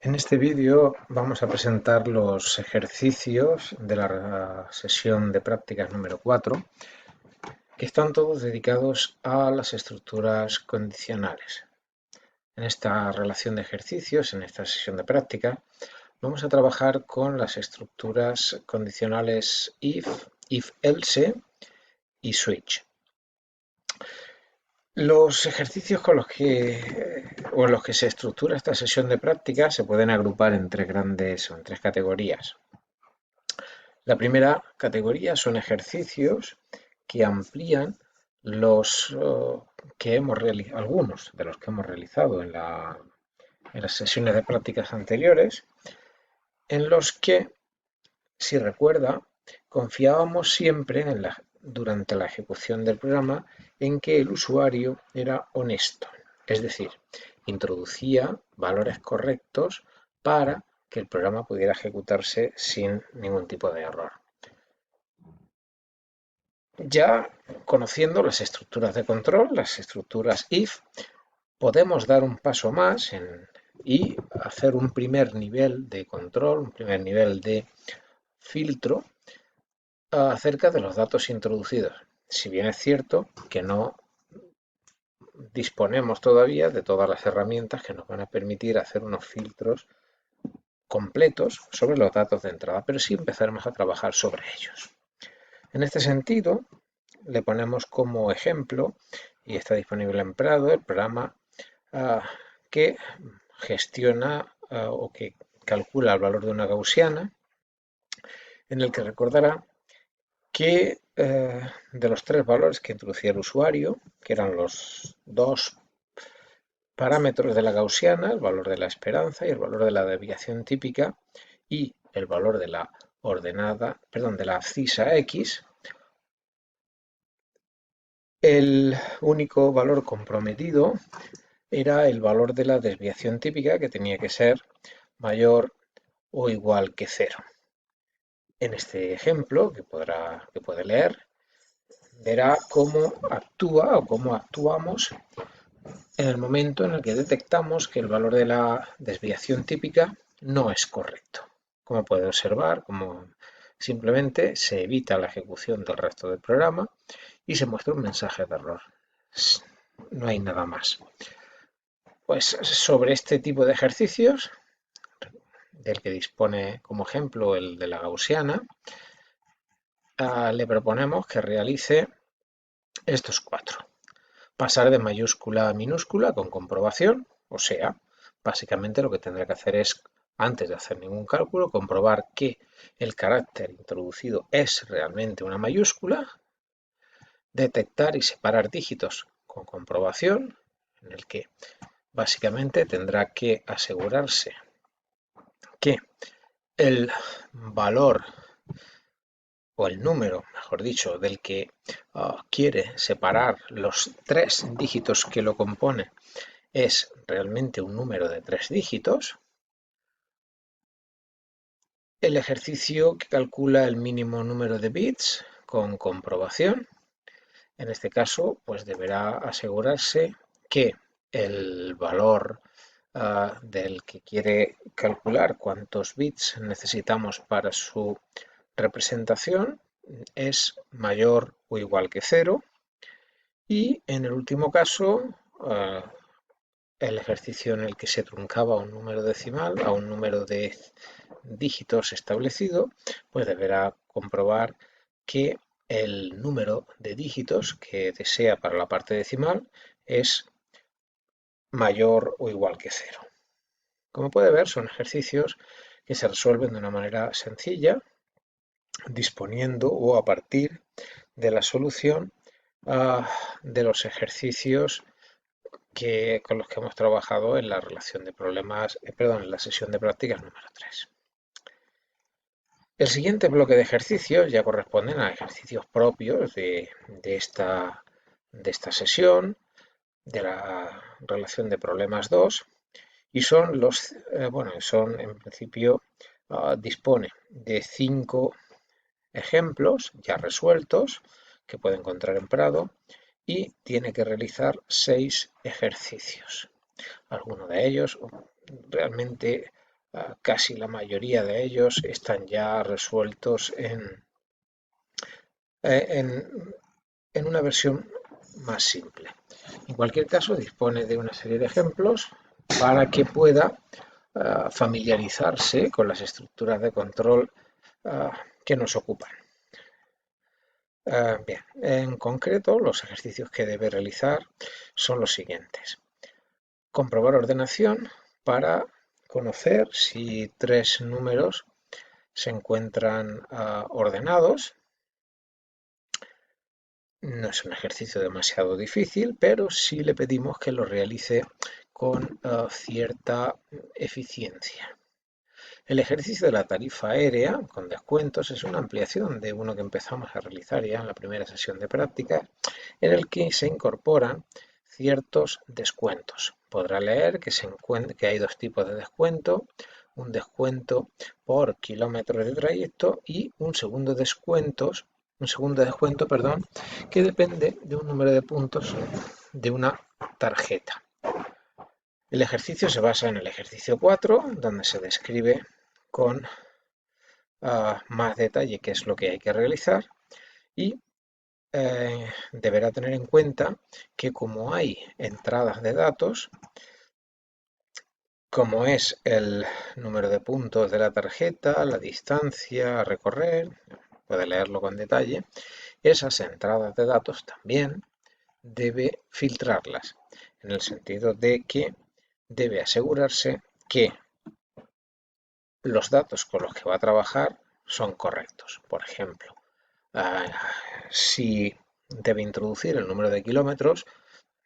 En este vídeo vamos a presentar los ejercicios de la sesión de prácticas número 4, que están todos dedicados a las estructuras condicionales. En esta relación de ejercicios, en esta sesión de práctica, vamos a trabajar con las estructuras condicionales if-else y switch. Los ejercicios con los que, o en los que se estructura esta sesión de práctica se pueden agrupar en tres categorías. La primera categoría son ejercicios que amplían algunos de los que hemos realizado en las sesiones de prácticas anteriores, en los que, si recuerda, confiábamos siempre durante la ejecución del programa en que el usuario era honesto, es decir, introducía valores correctos para que el programa pudiera ejecutarse sin ningún tipo de error. Ya conociendo las estructuras de control, las estructuras if, podemos dar un paso más y hacer un primer nivel de control, un primer nivel de filtro acerca de los datos introducidos. Si bien es cierto que no disponemos todavía de todas las herramientas que nos van a permitir hacer unos filtros completos sobre los datos de entrada, pero sí empezaremos a trabajar sobre ellos. En este sentido, le ponemos como ejemplo, y está disponible en Prado, el programa que gestiona o que calcula el valor de una gaussiana, en el que recordará que de los tres valores que introducía el usuario, que eran los dos parámetros de la gaussiana, el valor de la esperanza y el valor de la desviación típica, y el valor de la de la abscisa X, el único valor comprometido era el valor de la desviación típica, que tenía que ser mayor o igual que 0. En este ejemplo, que puede leer, verá cómo actúa o cómo actuamos en el momento en el que detectamos que el valor de la desviación típica no es correcto. Como puede observar, como simplemente se evita la ejecución del resto del programa y se muestra un mensaje de error. No hay nada más. Pues sobre este tipo de ejercicios, del que dispone como ejemplo el de la gaussiana, le proponemos que realice estos cuatro. Pasar de mayúscula a minúscula con comprobación, o sea, básicamente lo que tendrá que hacer es, antes de hacer ningún cálculo, comprobar que el carácter introducido es realmente una mayúscula, detectar y separar dígitos con comprobación, en el que básicamente tendrá que asegurarse que el valor o el número, mejor dicho, del que quiere separar los tres dígitos que lo componen es realmente un número de 3 dígitos. El ejercicio que calcula el mínimo número de bits con comprobación. En este caso, pues deberá asegurarse que el valor del que quiere calcular cuántos bits necesitamos para su representación es mayor o igual que 0. Y en el último caso, el ejercicio en el que se truncaba un número decimal a un número de dígitos establecido, pues deberá comprobar que el número de dígitos que desea para la parte decimal es mayor o igual que 0. Como puede ver, son ejercicios que se resuelven de una manera sencilla, disponiendo o a partir de la solución de los ejercicios con los que hemos trabajado en la relación de problemas, en la sesión de prácticas número 3. El siguiente bloque de ejercicios ya corresponden a ejercicios propios de esta sesión, de la relación de problemas 2, y son en principio, dispone de 5 ejemplos ya resueltos que puede encontrar en Prado y tiene que realizar 6 ejercicios. Algunos de ellos realmente casi la mayoría de ellos están ya resueltos en, en una versión más simple. En cualquier caso, dispone de una serie de ejemplos para que pueda familiarizarse con las estructuras de control que nos ocupan. Bien, en concreto, los ejercicios que debe realizar son los siguientes. Comprobar ordenación para conocer si tres números se encuentran ordenados. No es un ejercicio demasiado difícil, pero sí le pedimos que lo realice con cierta eficiencia. El ejercicio de la tarifa aérea con descuentos es una ampliación de uno que empezamos a realizar ya en la primera sesión de práctica, en el que se incorporan ciertos descuentos. Podrá leer que hay dos tipos de descuento, un descuento por kilómetros de trayecto y un segundo descuento, que depende de un número de puntos de una tarjeta. El ejercicio se basa en el ejercicio 4, donde se describe con más detalle qué es lo que hay que realizar y deberá tener en cuenta que como hay entradas de datos, como es el número de puntos de la tarjeta, la distancia a recorrer, puede leerlo con detalle, esas entradas de datos también debe filtrarlas, en el sentido de que debe asegurarse que los datos con los que va a trabajar son correctos. Por ejemplo, si debe introducir el número de kilómetros,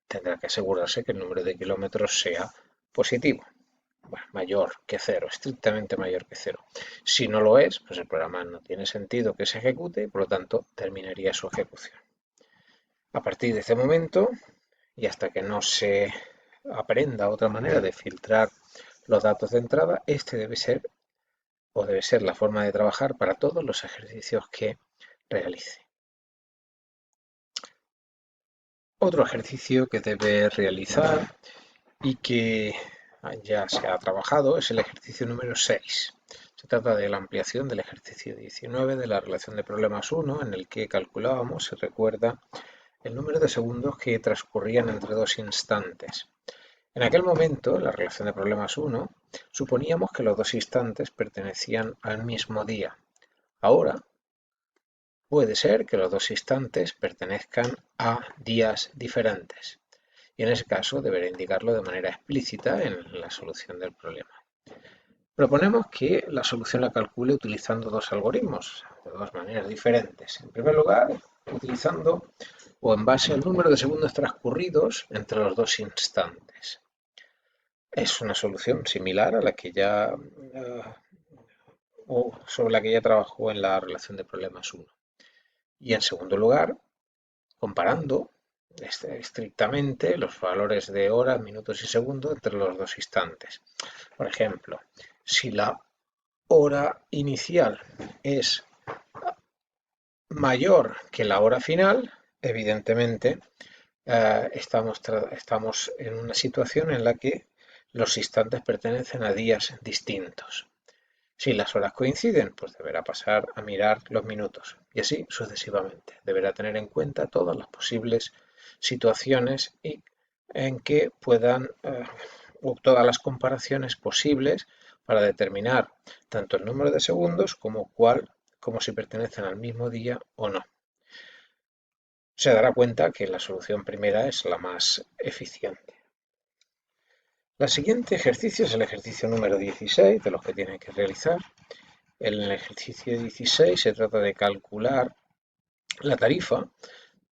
tendrá que asegurarse que el número de kilómetros sea positivo, bueno, mayor que cero, estrictamente mayor que cero. Si no lo es, pues el programa no tiene sentido que se ejecute y por lo tanto terminaría su ejecución. A partir de ese momento, y hasta que no se aprenda otra manera de filtrar los datos de entrada, este debe ser la forma de trabajar para todos los ejercicios que realice. Otro ejercicio que debe realizar y que ya se ha trabajado es el ejercicio número 6. Se trata de la ampliación del ejercicio 19 de la relación de problemas 1, en el que calculábamos, se recuerda, el número de segundos que transcurrían entre dos instantes. En aquel momento, la relación de problemas 1, suponíamos que los dos instantes pertenecían al mismo día. Ahora, puede ser que los dos instantes pertenezcan a días diferentes, y en ese caso deberá indicarlo de manera explícita en la solución del problema. Proponemos que la solución la calcule utilizando dos algoritmos, de dos maneras diferentes. En primer lugar, utilizando o en base al número de segundos transcurridos entre los dos instantes. Es una solución similar a la que ya o sobre la que ya trabajó en la relación de problemas 1. Y en segundo lugar, comparando estrictamente los valores de horas, minutos y segundos entre los dos instantes. Por ejemplo, si la hora inicial es mayor que la hora final, evidentemente estamos en una situación en la que los instantes pertenecen a días distintos. Si las horas coinciden, pues deberá pasar a mirar los minutos y así sucesivamente. Deberá tener en cuenta todas las posibles situaciones y en que puedan, o todas las comparaciones posibles para determinar tanto el número de segundos como si pertenecen al mismo día o no. Se dará cuenta que la solución primera es la más eficiente. El siguiente ejercicio es el ejercicio número 16 de los que tienen que realizar. En el ejercicio 16 se trata de calcular la tarifa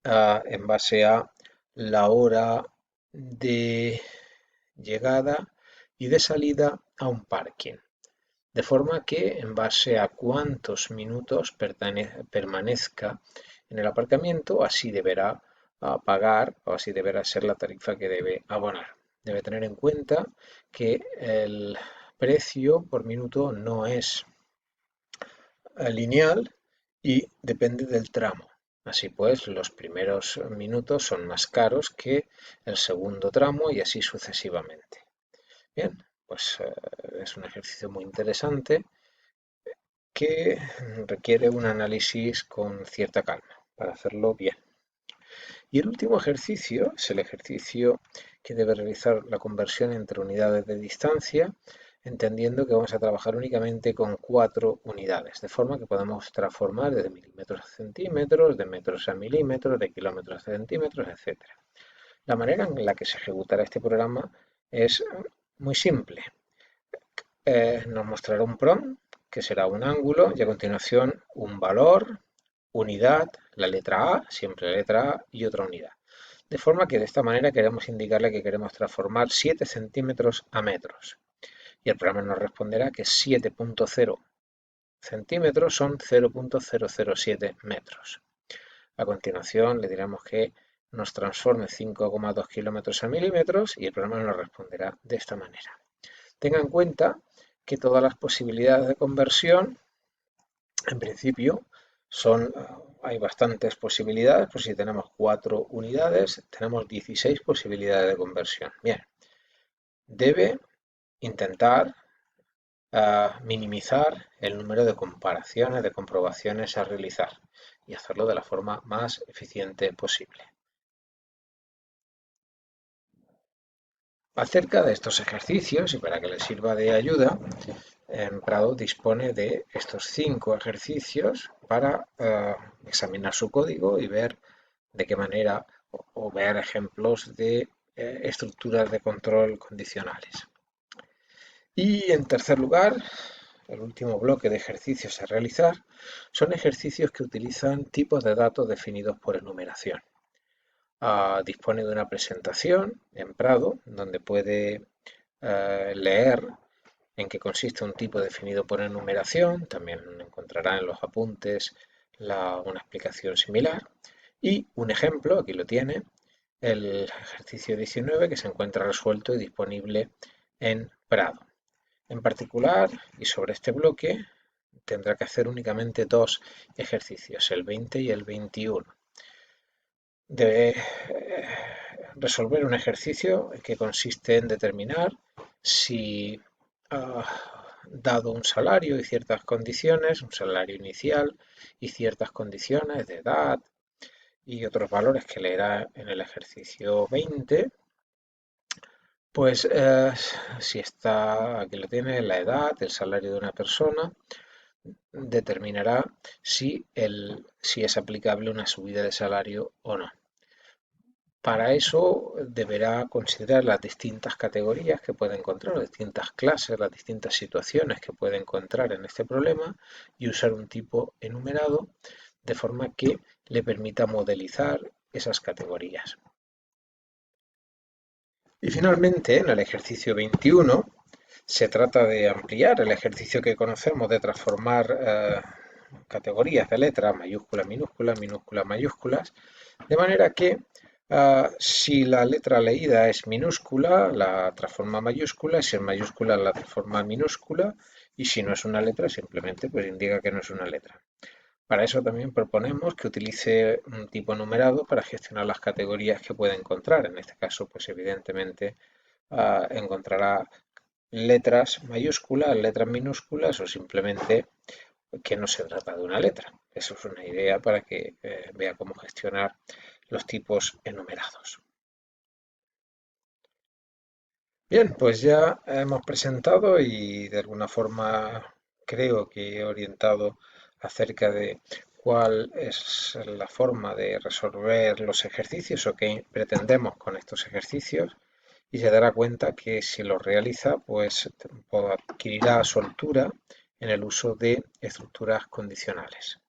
en base a la hora de llegada y de salida a un parking. De forma que en base a cuántos minutos permanezca en el aparcamiento, así deberá pagar o así deberá ser la tarifa que debe abonar. Debe tener en cuenta que el precio por minuto no es lineal y depende del tramo. Así pues, los primeros minutos son más caros que el segundo tramo y así sucesivamente. Bien, pues es un ejercicio muy interesante que requiere un análisis con cierta calma para hacerlo bien. Y el último ejercicio es el ejercicio que debe realizar la conversión entre unidades de distancia, entendiendo que vamos a trabajar únicamente con 4 unidades, de forma que podemos transformar desde milímetros a centímetros, de metros a milímetros, de kilómetros a centímetros, etc. La manera en la que se ejecutará este programa es muy simple. Nos mostrará un prompt, que será un ángulo, y a continuación un valor, unidad, la letra A, siempre la letra A, y otra unidad. De forma que de esta manera queremos indicarle que queremos transformar 7 centímetros a metros. Y el programa nos responderá que 7.0 centímetros son 0.007 metros. A continuación le diremos que nos transforme 5,2 kilómetros a milímetros y el programa nos responderá de esta manera. Tenga en cuenta que todas las posibilidades de conversión, en principio, hay bastantes posibilidades, pues si tenemos 4 unidades, tenemos 16 posibilidades de conversión. Bien, debe intentar minimizar el número de comparaciones, de comprobaciones a realizar y hacerlo de la forma más eficiente posible. Acerca de estos ejercicios y para que les sirva de ayuda, Prado dispone de estos 5 ejercicios para examinar su código y ver de qué manera o ver ejemplos de estructuras de control condicionales. Y en tercer lugar, el último bloque de ejercicios a realizar son ejercicios que utilizan tipos de datos definidos por enumeración. Dispone de una presentación en Prado donde puede leer en qué consiste un tipo definido por enumeración, también encontrará en los apuntes una explicación similar y un ejemplo, aquí lo tiene, el ejercicio 19 que se encuentra resuelto y disponible en Prado. En particular, y sobre este bloque, tendrá que hacer únicamente 2 ejercicios, el 20 y el 21. Debe resolver un ejercicio que consiste en determinar si, dado un salario y ciertas condiciones, un salario inicial y ciertas condiciones de edad y otros valores que leerá en el ejercicio 20, pues si está, aquí lo tiene, la edad, el salario de una persona, determinará si es aplicable una subida de salario o no. Para eso deberá considerar las distintas categorías que puede encontrar, las distintas clases, las distintas situaciones que puede encontrar en este problema y usar un tipo enumerado de forma que le permita modelizar esas categorías. Y finalmente, en el ejercicio 21, se trata de ampliar el ejercicio que conocemos de transformar categorías de letras, mayúsculas, minúsculas, minúsculas, mayúsculas, de manera que si la letra leída es minúscula, la transforma a mayúscula, y si es mayúscula, la transforma a minúscula, y si no es una letra, simplemente pues indica que no es una letra. Para eso también proponemos que utilice un tipo numerado para gestionar las categorías que puede encontrar. En este caso, pues evidentemente encontrará letras mayúsculas, letras minúsculas o simplemente que no se trata de una letra. Eso es una idea para que vea cómo gestionar los tipos enumerados. Bien, pues ya hemos presentado y de alguna forma creo que he orientado acerca de cuál es la forma de resolver los ejercicios o qué pretendemos con estos ejercicios y se dará cuenta que si los realiza pues adquirirá soltura en el uso de estructuras condicionales.